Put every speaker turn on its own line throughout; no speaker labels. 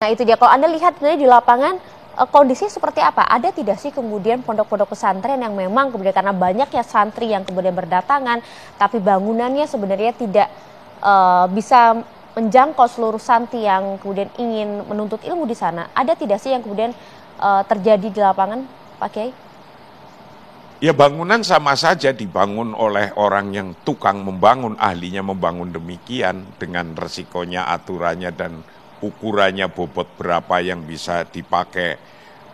Nah itu dia, kalau Anda lihat sebenarnya di lapangan kondisi seperti apa? Ada tidak sih kemudian pondok-pondok pesantren yang memang kemudian karena banyaknya santri yang kemudian berdatangan, tapi bangunannya sebenarnya tidak bisa menjangkau seluruh santri yang kemudian ingin menuntut ilmu di sana? Ada tidak sih yang kemudian terjadi di lapangan, Pak Kiai?
Ya bangunan sama saja dibangun oleh orang yang tukang membangun, ahlinya membangun demikian dengan resikonya, aturannya dan ukurannya bobot berapa yang bisa dipakai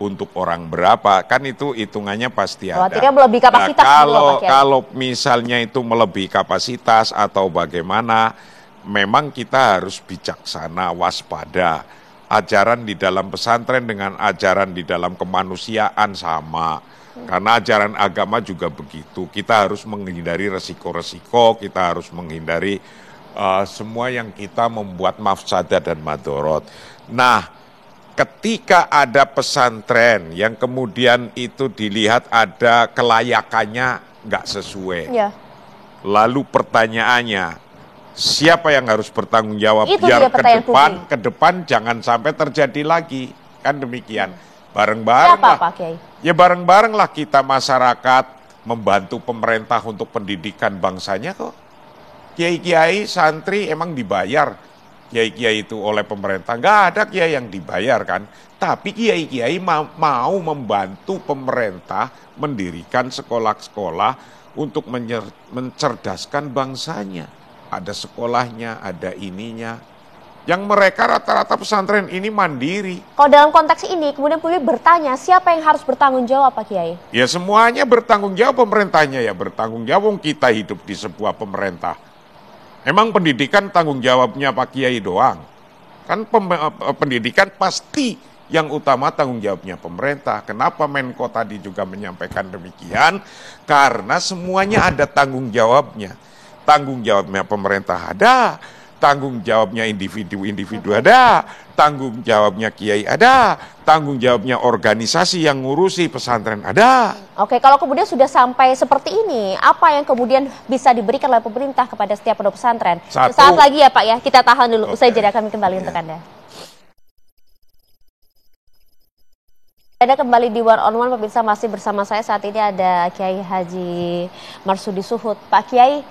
untuk orang berapa, kan itu hitungannya pasti ada.
Khawatirnya melebihi kapasitas.
Nah, kalau misalnya itu melebihi kapasitas atau bagaimana, memang kita harus bijaksana, waspada. Ajaran di dalam pesantren dengan ajaran di dalam kemanusiaan sama. Karena ajaran agama juga begitu, kita harus menghindari resiko-resiko, kita harus menghindari semua yang kita membuat mafsadah dan madorot. Nah, ketika ada pesantren yang kemudian itu dilihat ada kelayakannya nggak sesuai,
Ya.
Lalu pertanyaannya, siapa yang harus bertanggung jawab
Itu
biar
dia
ke depan jangan sampai terjadi lagi, kan demikian. Bareng-bareng lah.
Pak Kiai?
Ya bareng-bareng lah kita masyarakat membantu pemerintah untuk pendidikan bangsanya kok. Kiai-kiai, santri emang dibayar kiai-kiai itu oleh pemerintah. Nggak ada kiai yang dibayar kan. Tapi kiai-kiai mau membantu pemerintah mendirikan sekolah-sekolah untuk mencerdaskan bangsanya. Ada sekolahnya, ada ininya. Yang mereka rata-rata pesantren ini mandiri.
Kalau dalam konteks ini kemudian publik bertanya siapa yang harus bertanggung jawab Pak Kiai?
Ya semuanya bertanggung jawab, pemerintahnya ya bertanggung jawab, kita hidup di sebuah pemerintah. Emang pendidikan tanggung jawabnya Pak Kiai doang? Kan pendidikan pasti yang utama tanggung jawabnya pemerintah. Kenapa Menko tadi juga menyampaikan demikian? Karena semuanya ada tanggung jawabnya. Tanggung jawabnya pemerintah ada, tanggung jawabnya individu-individu ada, tanggung jawabnya kiai ada, tanggung jawabnya organisasi yang ngurusi pesantren ada.
Oke, kalau kemudian sudah sampai seperti ini, apa yang kemudian bisa diberikan oleh pemerintah kepada setiap pondok pesantren? Saat lagi ya Pak ya, kita tahan dulu, usai jeda kami kembali untuk Anda. Anda kembali di One on One, pemirsa, masih bersama saya saat ini ada Kiai Haji Marsudi Suhud. Pak Kiai,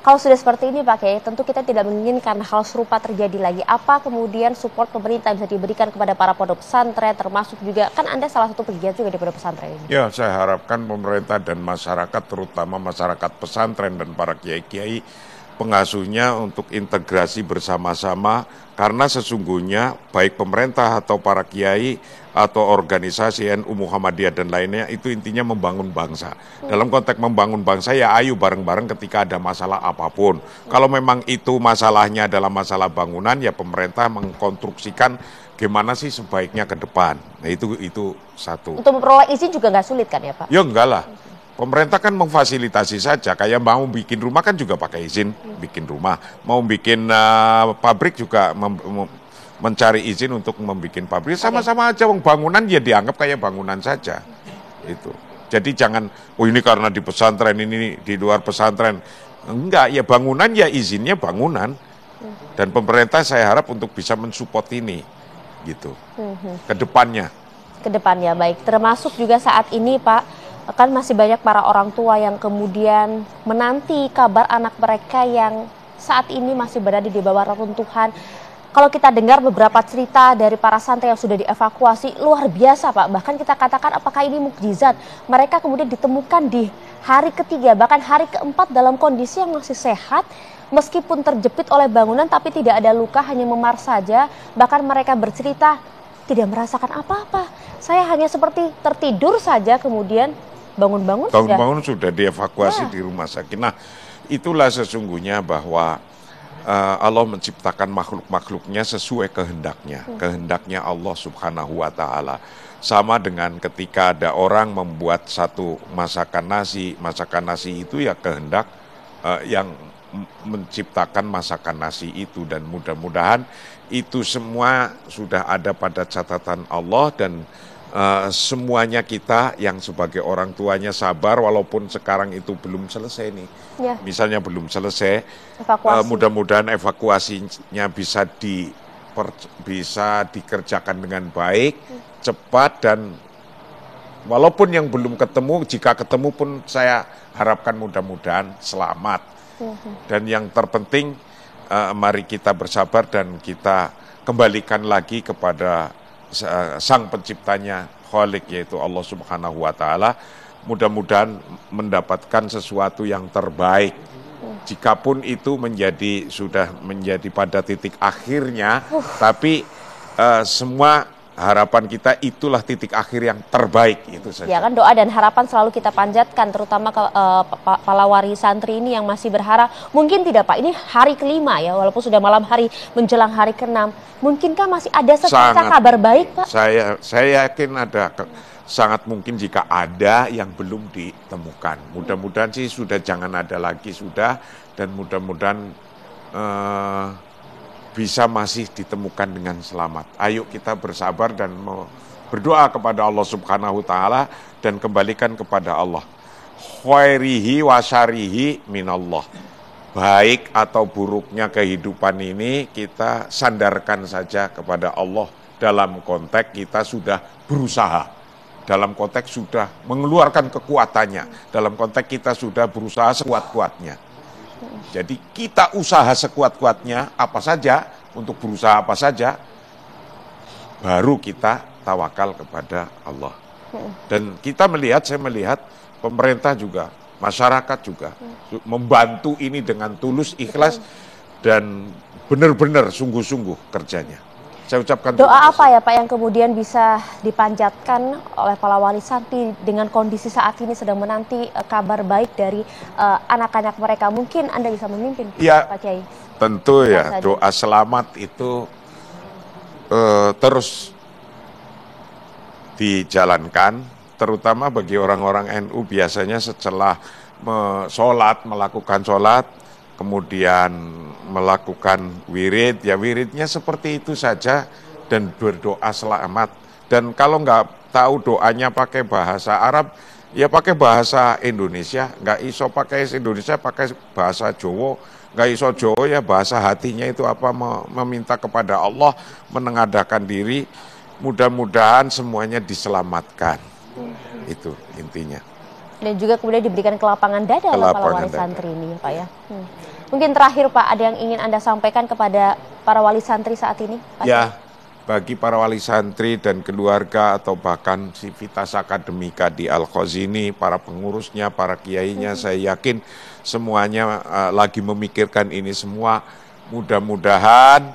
kalau sudah seperti ini Pak Kiai, tentu kita tidak menginginkan hal serupa terjadi lagi. Apa kemudian support pemerintah bisa diberikan kepada para pondok pesantren, termasuk juga, kan Anda salah satu pegiat juga di pondok pesantren ini.
Ya, saya harapkan pemerintah dan masyarakat, terutama masyarakat pesantren dan para kiai-kiai, pengasuhnya untuk integrasi bersama-sama, karena sesungguhnya baik pemerintah atau para kiai atau organisasi NU Muhammadiyah dan lainnya itu intinya membangun bangsa. Dalam konteks membangun bangsa ya ayo bareng-bareng ketika ada masalah apapun. Kalau memang itu masalahnya adalah masalah bangunan ya pemerintah mengkonstruksikan gimana sih sebaiknya ke depan. Nah itu satu.
Untuk memperoleh izin juga nggak sulit kan ya Pak?
Ya enggak lah. Pemerintah kan memfasilitasi saja, kayak mau bikin rumah kan juga pakai izin bikin rumah, mau bikin pabrik juga mencari izin untuk membuat pabrik, sama-sama aja, bangunan ya dianggap kayak bangunan saja, itu. Jadi jangan, oh ini karena di pesantren, ini di luar pesantren, enggak, ya bangunan ya izinnya bangunan, dan pemerintah saya harap untuk bisa mensupport ini, gitu, ke depannya.
Ke depannya, baik, termasuk juga saat ini Pak, kan masih banyak para orang tua yang kemudian menanti kabar anak mereka yang saat ini masih berada di bawah reruntuhan. Kalau kita dengar beberapa cerita dari para santri yang sudah dievakuasi, luar biasa Pak. Bahkan kita katakan apakah ini mukjizat. Mereka kemudian ditemukan di hari ketiga, bahkan hari keempat dalam kondisi yang masih sehat. Meskipun terjepit oleh bangunan tapi tidak ada luka, hanya memar saja. Bahkan mereka bercerita tidak merasakan apa-apa. Saya hanya seperti tertidur saja kemudian bangun-bangun
sudah dievakuasi di rumah sakit. Nah, itulah sesungguhnya bahwa Allah menciptakan makhluk-makhluknya sesuai kehendaknya. Kehendaknya Allah Subhanahu wa Ta'ala. Sama dengan ketika ada orang membuat satu masakan nasi itu ya kehendak yang menciptakan masakan nasi itu, dan mudah-mudahan itu semua sudah ada pada catatan Allah, dan semuanya kita yang sebagai orang tuanya sabar walaupun sekarang itu belum selesai nih. Misalnya belum selesai, mudah-mudahan evakuasinya bisa bisa dikerjakan dengan baik, cepat, dan walaupun yang belum ketemu, jika ketemu pun saya harapkan mudah-mudahan selamat. Dan yang terpenting, mari kita bersabar dan kita kembalikan lagi kepada Sang Penciptanya, Khalik, yaitu Allah Subhanahu wa Ta'ala. Mudah-mudahan mendapatkan sesuatu yang terbaik. Jikapun itu sudah menjadi pada titik akhirnya, tapi semua harapan kita itulah titik akhir yang terbaik, itu saja.
Ya kan, doa dan harapan selalu kita panjatkan, terutama ke para wali santri ini yang masih berharap. Mungkin tidak Pak, ini hari kelima ya, walaupun sudah malam hari menjelang hari ke-6. Mungkinkah masih ada secerca kabar baik Pak?
Saya yakin ada, sangat mungkin jika ada yang belum ditemukan. Mudah-mudahan sih sudah jangan ada lagi, sudah, dan mudah-mudahan bisa masih ditemukan dengan selamat. Ayo kita bersabar dan berdoa kepada Allah Subhanahu wa Ta'ala dan kembalikan kepada Allah. Khairihi wa syarihi minallah. Baik atau buruknya kehidupan ini kita sandarkan saja kepada Allah, dalam konteks kita sudah berusaha, dalam konteks sudah mengeluarkan kekuatannya, dalam konteks kita sudah berusaha sekuat-kuatnya. Jadi kita usaha sekuat-kuatnya apa saja, untuk berusaha apa saja, baru kita tawakal kepada Allah. Dan saya melihat pemerintah juga, masyarakat juga membantu ini dengan tulus, ikhlas, dan benar-benar sungguh-sungguh kerjanya. Saya ucapkan
doa apa ya Pak yang kemudian bisa dipanjatkan oleh para wali santri dengan kondisi saat ini sedang menanti kabar baik dari anak-anak mereka? Mungkin Anda bisa memimpin
ya,
Pak Kiai.
Tentu ya, doa selamat itu terus dijalankan, terutama bagi orang-orang NU. Biasanya setelah melakukan sholat, kemudian melakukan wirid, ya wiridnya seperti itu saja, dan berdoa selamat. Dan kalau nggak tahu doanya pakai bahasa Arab, ya pakai bahasa Indonesia. Nggak iso pakai Indonesia, pakai bahasa Jawa. Nggak iso Jawa, ya bahasa hatinya itu apa, meminta kepada Allah, menengadahkan diri. Mudah-mudahan semuanya diselamatkan. Itu intinya.
Dan juga kemudian diberikan kelapangan dada oleh para wali santri ini ya Pak ya. Mungkin terakhir Pak, ada yang ingin Anda sampaikan kepada para wali santri saat ini? Pak?
Ya, bagi para wali santri dan keluarga atau bahkan Civitas Akademika di Al-Khazini, para pengurusnya, para kiainya, saya yakin semuanya lagi memikirkan ini semua. Mudah-mudahan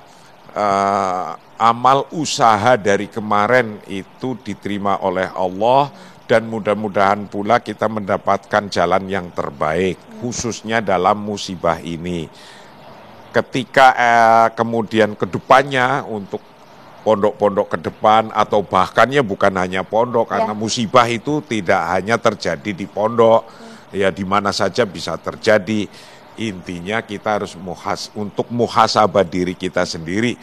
amal usaha dari kemarin itu diterima oleh Allah, dan mudah-mudahan pula kita mendapatkan jalan yang terbaik, khususnya dalam musibah ini. Ketika kemudian kedepannya untuk pondok-pondok ke depan, atau bahkan ya bukan hanya pondok, karena musibah itu tidak hanya terjadi di pondok, ya di mana saja bisa terjadi. Intinya kita harus untuk muhasabah diri kita sendiri.